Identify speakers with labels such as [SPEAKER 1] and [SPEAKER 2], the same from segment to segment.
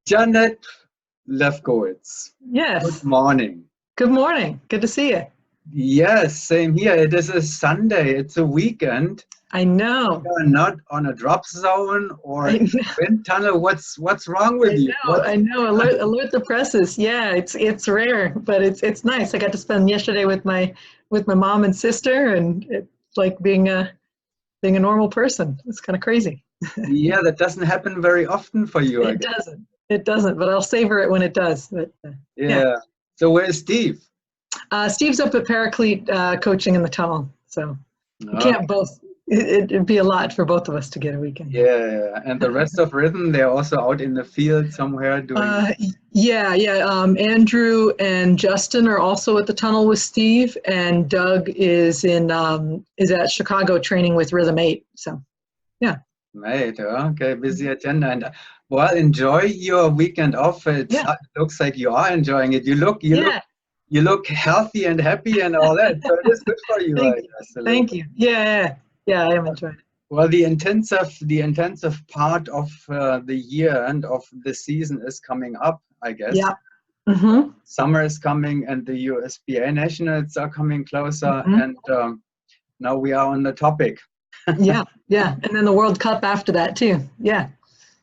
[SPEAKER 1] JaNette Lefkowitz. Good
[SPEAKER 2] Yes.
[SPEAKER 1] morning.
[SPEAKER 2] Good morning. Good to see you.
[SPEAKER 1] Yes, same here. It is a Sunday. It's a weekend.
[SPEAKER 2] I know.
[SPEAKER 1] You are not on a drop zone or
[SPEAKER 2] I
[SPEAKER 1] in
[SPEAKER 2] know.
[SPEAKER 1] a wind tunnel. What's wrong with you?
[SPEAKER 2] I know. Alert the presses. Yeah, it's rare, but it's nice. I got to spend yesterday with my mom and sister, and it's like being a normal person. It's kind of crazy.
[SPEAKER 1] Yeah, that doesn't happen very often for you, I
[SPEAKER 2] It
[SPEAKER 1] guess.
[SPEAKER 2] doesn't. It doesn't. But I'll savor it when it does. But yeah.
[SPEAKER 1] Yeah. So where's Steve?
[SPEAKER 2] Steve's up at Paraclete
[SPEAKER 1] Oh,
[SPEAKER 2] coaching in the tunnel, so we can't both. It'd be a lot for both of us to get a weekend.
[SPEAKER 1] yeah. And the rest of Rhythm, they're also out in the field somewhere doing.
[SPEAKER 2] Yeah. Andrew and Justin are also at the tunnel with Steve, and Doug is at Chicago training with Rhythm 8. So, yeah.
[SPEAKER 1] Right. Okay. Busy agenda. And well, enjoy your weekend off. It
[SPEAKER 2] Yeah.
[SPEAKER 1] looks like you are enjoying it.
[SPEAKER 2] Yeah.
[SPEAKER 1] You look healthy and happy and all that. So it is good for you, I
[SPEAKER 2] Thank you.
[SPEAKER 1] guess, a little
[SPEAKER 2] Thank
[SPEAKER 1] bit.
[SPEAKER 2] you. Yeah. I am enjoying it.
[SPEAKER 1] Well, the intensive part of the year and of the season is coming up, I guess.
[SPEAKER 2] Yeah. Mm-hmm.
[SPEAKER 1] Summer is coming, and the USBA nationals are coming closer.
[SPEAKER 2] Mm-hmm.
[SPEAKER 1] And now we are on the topic.
[SPEAKER 2] Yeah. And then the World Cup after that too. Yeah.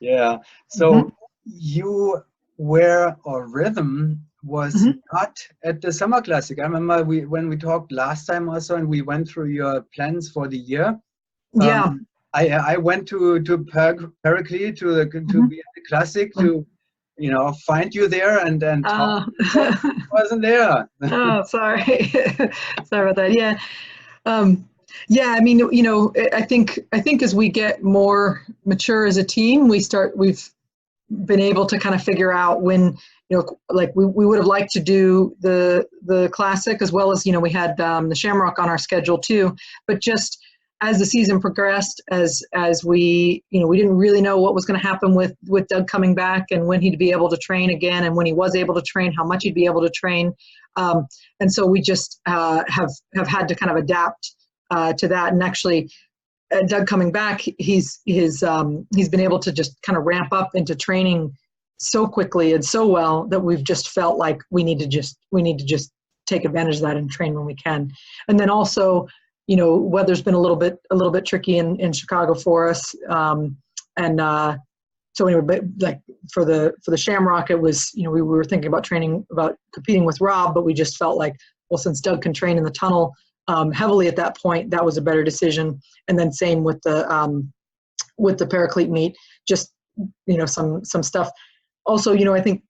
[SPEAKER 1] Yeah.
[SPEAKER 2] Mm-hmm.
[SPEAKER 1] So you were, or Rhythm was
[SPEAKER 2] Mm-hmm.
[SPEAKER 1] not at the Summer Classic. I remember when we talked last time also, and we went through your plans for the year.
[SPEAKER 2] Yeah.
[SPEAKER 1] I went to Paraclete to
[SPEAKER 2] Mm-hmm.
[SPEAKER 1] be at the Classic to find you there and talk
[SPEAKER 2] Uh,
[SPEAKER 1] to you, but you wasn't there.
[SPEAKER 2] oh, sorry. Sorry about that. Yeah. Yeah, I mean, I think as we get more mature as a team, we've been able to kind of figure out when, like we would have liked to do the classic as well as, we had the Shamrock on our schedule too, but just as the season progressed, as we, we didn't really know what was going to happen with Doug coming back and when he'd be able to train again, and when he was able to train, how much he'd be able to train. And so we just have had to kind of adapt to that. And actually, Doug coming back, he's been able to just kind of ramp up into training so quickly and so well that we've just felt like we need to just take advantage of that and train when we can. And then also, weather's been a little bit tricky in Chicago for us. So anyway, but like for the Shamrock, it was, we were thinking about competing with Rob, but we just felt like, well, since Doug can train in the tunnel heavily at that point, that was a better decision. And then same with the Paraclete meet, just some stuff. Also, I think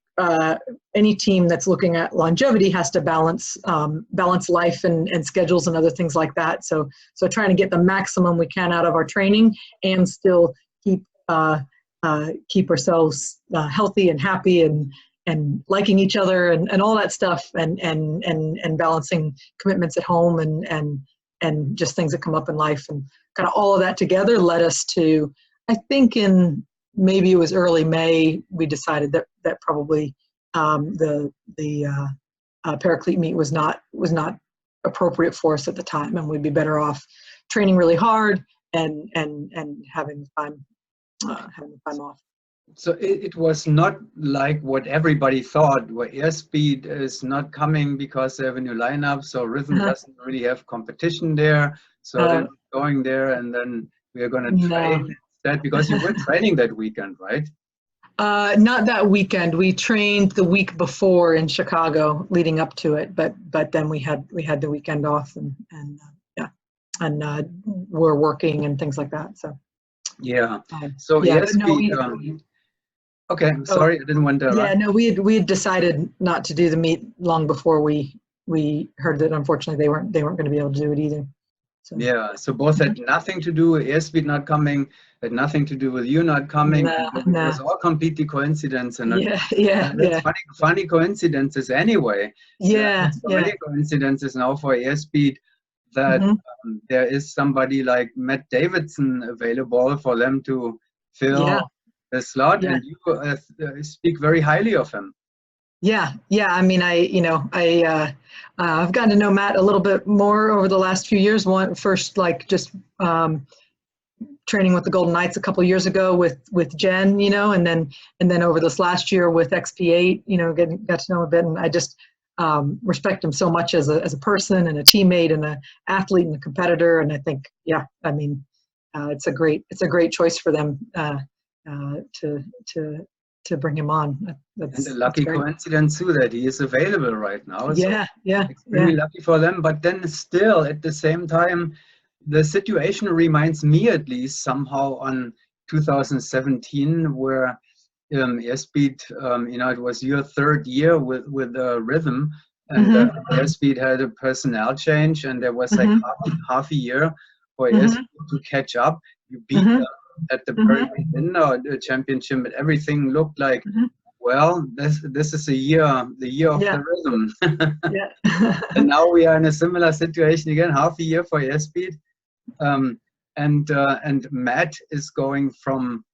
[SPEAKER 2] any team that's looking at longevity has to balance life and schedules and other things like that. So trying to get the maximum we can out of our training and still keep ourselves healthy and happy and liking each other and all that stuff and balancing commitments at home and just things that come up in life, and kind of all of that together led us to, I think maybe it was early May, we decided that probably the Paraclete meet was not appropriate for us at the time, and we'd be better off training really hard and having time off.
[SPEAKER 1] So it was not like what everybody thought, where airspeed is not coming because they have a new lineup, so Rhythm doesn't really have competition there, so they're not going there, and then we are going to train instead, because you were training that weekend, right?
[SPEAKER 2] Not that weekend. We trained the week before in Chicago leading up to it, but then we had the weekend off and we're working and things like that. So
[SPEAKER 1] yeah. So airspeed. Okay, I'm sorry, I didn't want to.
[SPEAKER 2] Yeah, no, we had decided not to do the meet long before we heard that unfortunately they weren't going to be able to do it either. So.
[SPEAKER 1] Yeah, so both had nothing to do with airspeed not coming, had nothing to do with you not coming. It was all completely coincidence, and
[SPEAKER 2] yeah.
[SPEAKER 1] Funny coincidences anyway.
[SPEAKER 2] Yeah,
[SPEAKER 1] so many coincidences now for airspeed that there is somebody like Matt Davidson available for them to fill the slot, and you speak very highly of him.
[SPEAKER 2] Yeah. I mean, I've gotten to know Matt a little bit more over the last few years. First, like just training with the Golden Knights a couple years ago with Jen, you know, and then over this last year with XP8, you know, got to know him a bit, and I just respect him so much as a person and a teammate and an athlete and a competitor. And I think, yeah, I mean, it's a great choice for them to bring him on.
[SPEAKER 1] And a lucky coincidence too that he is available right now.
[SPEAKER 2] Yeah,
[SPEAKER 1] so extremely lucky for them. But then still, at the same time, the situation reminds me, at least somehow, on 2017, where Airspeed, you know, it was your third year with Rhythm, and Airspeed had a personnel change, and there was like half a year for Airspeed to catch up. You beat them at the very beginning of the championship, but everything looked like, well, this is the year of the Rhythm. And now we are in a similar situation again, half a year for Airspeed. And Matt is going from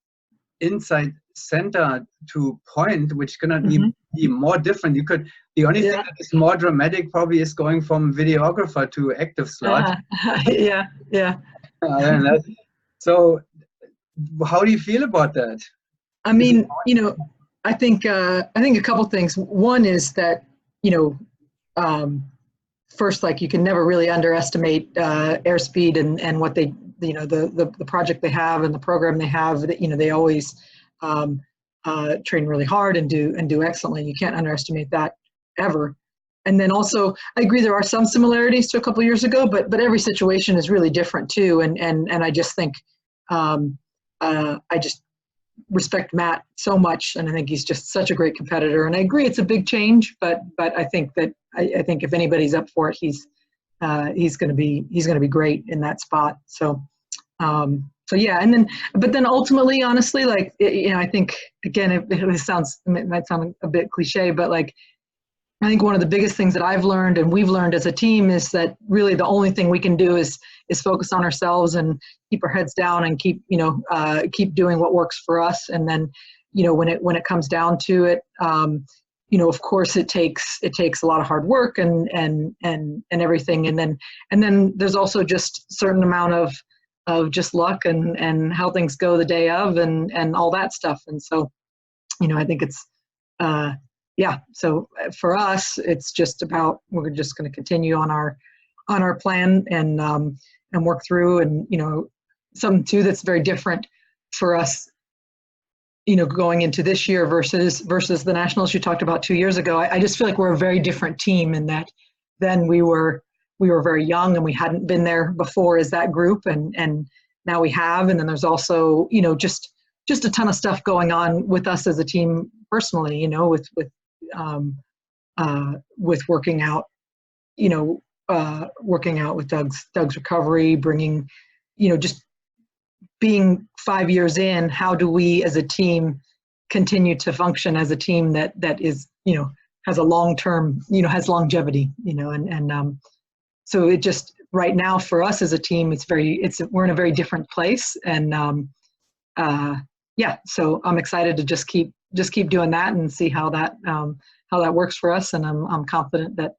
[SPEAKER 1] inside center to point, which cannot be more different. The only thing that is more dramatic probably is going from videographer to active slot. So how do you feel about that?
[SPEAKER 2] I mean, you know, I think a couple things. One is that, you know, first, like, you can never really underestimate Airspeed and what they, you know, the project they have and the program they have. That, you know, they always train really hard and do excellently. You can't underestimate that ever. And then also, I agree there are some similarities to a couple of years ago, but every situation is really different too. And I just think I just respect Matt so much, and I think he's just such a great competitor. And I agree it's a big change, but I think that I think if anybody's up for it, he's going to be great in that spot. So yeah, but then ultimately, honestly, like, you know, I think, again, it might sound a bit cliche, but like, I think one of the biggest things that I've learned and we've learned as a team is that really the only thing we can do is focus on ourselves and keep our heads down and keep doing what works for us. And then, you know, when it comes down to it, you know, of course it takes a lot of hard work and everything. And then there's also just a certain amount of just luck and how things go the day of and all that stuff. And so, you know, I think it's, so for us, it's just about, we're just going to continue on our plan and work through. And, you know, something too that's very different for us, you know, going into this year versus the Nationals you talked about 2 years ago. I just feel like we're a very different team in that then we were very young and we hadn't been there before as that group, and now we have. And then there's also, you know, just a ton of stuff going on with us as a team personally, you know, with working out, you know, working out with Doug's recovery, bringing, you know, just being 5 years in, how do we as a team continue to function as a team that is, you know, has a long-term, you know, has longevity, you know, and so it just, right now for us as a team, we're in a very different place. And so I'm excited to just keep doing that and see how that works for us. And I'm confident that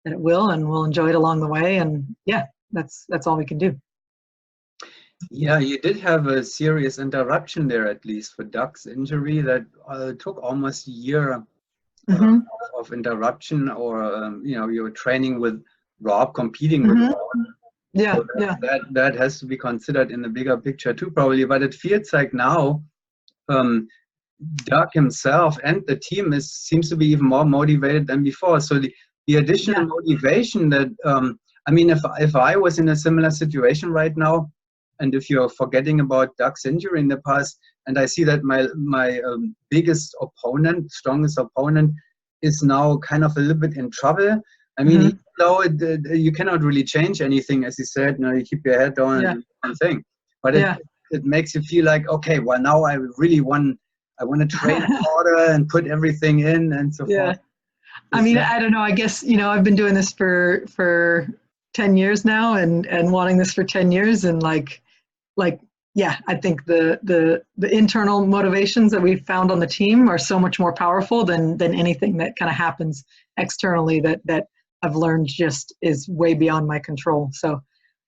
[SPEAKER 2] it will, and we'll enjoy it along the way. And yeah, that's all we can do.
[SPEAKER 1] Yeah, you did have a serious interruption there, at least for Doug's injury, that took almost a year of interruption, or you know, you were training with Rob, competing with Rob.
[SPEAKER 2] Yeah,
[SPEAKER 1] so that has to be considered in the bigger picture too, probably. But it feels like now Doug himself and the team seems to be even more motivated than before. So the additional motivation that I mean, if I was in a similar situation right now, and if you're forgetting about Doug's injury in the past, and I see that my biggest opponent, strongest opponent, is now kind of a little bit in trouble. I mean, even though you cannot really change anything, as you said, you know, you keep your head down and thing. But it makes you feel like, okay, well, now I really want to train harder and put everything in and so forth.
[SPEAKER 2] I mean, I don't know. I guess, you know, I've been doing this for 10 years now and wanting this for 10 years. And like, yeah, I think the internal motivations that we've found on the team are so much more powerful than anything that kind of happens externally that I've learned just is way beyond my control. So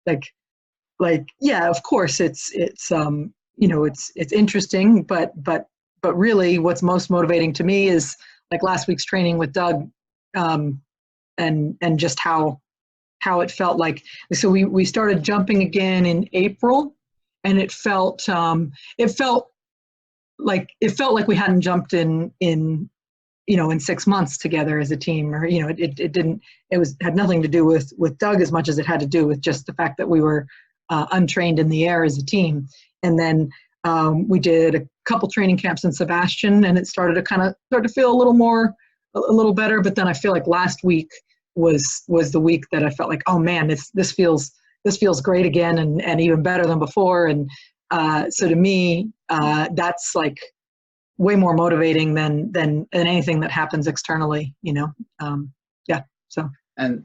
[SPEAKER 2] like, like, yeah, of course it's you know, it's interesting, but really what's most motivating to me is like last week's training with Doug, and just how it felt like. So we started jumping again in April, and it felt like we hadn't jumped in you know, in 6 months together as a team, or, you know, it didn't, had nothing to do with Doug as much as it had to do with just the fact that we were untrained in the air as a team. And then we did a couple training camps in Sebastian, and it started to feel a little better. But then I feel like last week was the week that I felt like, oh man, this feels great again, and even better than before. And so to me, that's like way more motivating than anything that happens externally, you know. Yeah. So.
[SPEAKER 1] And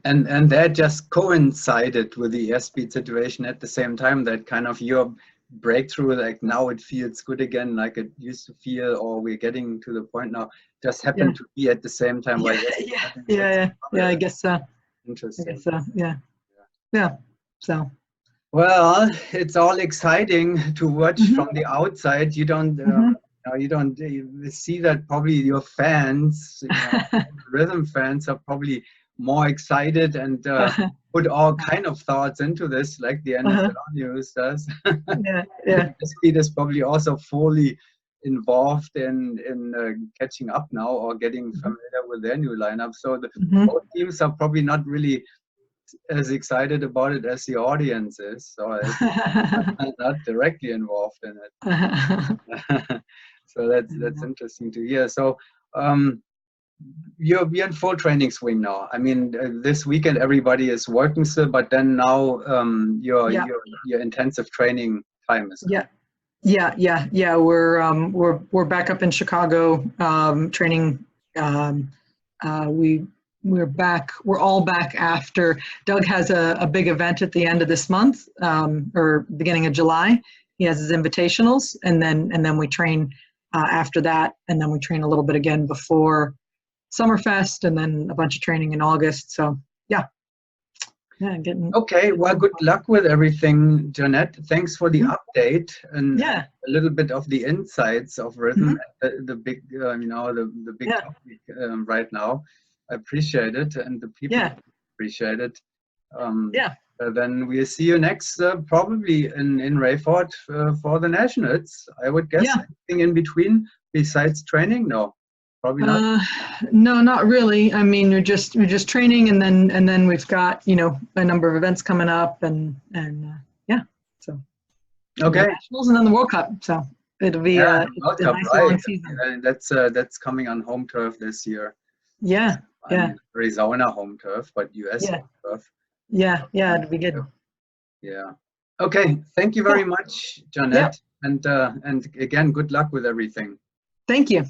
[SPEAKER 1] that just coincided with the airspeed situation at the same time, that kind of your breakthrough, like now it feels good again, like it used to feel, or we're getting to the point now, just happened to be at the same time.
[SPEAKER 2] Yeah, I guess so.
[SPEAKER 1] Interesting.
[SPEAKER 2] I guess so. Yeah. So.
[SPEAKER 1] Well, it's all exciting to watch from the outside. You don't. You don't see that. Probably your fans, rhythm fans, are probably more excited and put all kind of thoughts into this, like the NSL news does. Speed is probably also fully involved in catching up now, or getting familiar with their new lineup. So both teams are probably not really as excited about it as the audience is, so it's not directly involved in it. So that's interesting to hear. So you're in full training swing now. I mean, this weekend everybody is working still, but then now your intensive training time is coming.
[SPEAKER 2] Yeah. We're back up in Chicago training. We're all back after Doug has a big event at the end of this month, or beginning of July. He has his invitationals, and then we train after that, and then we train a little bit again before Summerfest, and then a bunch of training in August. So yeah, getting.
[SPEAKER 1] Okay, well, good luck with everything, JaNette. Thanks for the update and a little bit of the insights of rhythm, the big, the big topic right now. I appreciate it, and the people appreciate it. Then we'll see you next, probably in Rayford for the Nationals. I would guess. Anything in between besides training? No, probably not.
[SPEAKER 2] No, not really. I mean, we're just training, and then we've got a number of events coming up, and so
[SPEAKER 1] okay,
[SPEAKER 2] the Nationals and then the World Cup. So it'll be a nice long season.
[SPEAKER 1] That's coming on home turf this year. Arizona home turf, but US home turf.
[SPEAKER 2] Yeah, it'd be good.
[SPEAKER 1] Yeah. Okay. Thank you very much, JaNette. And again, good luck with everything.
[SPEAKER 2] Thank you.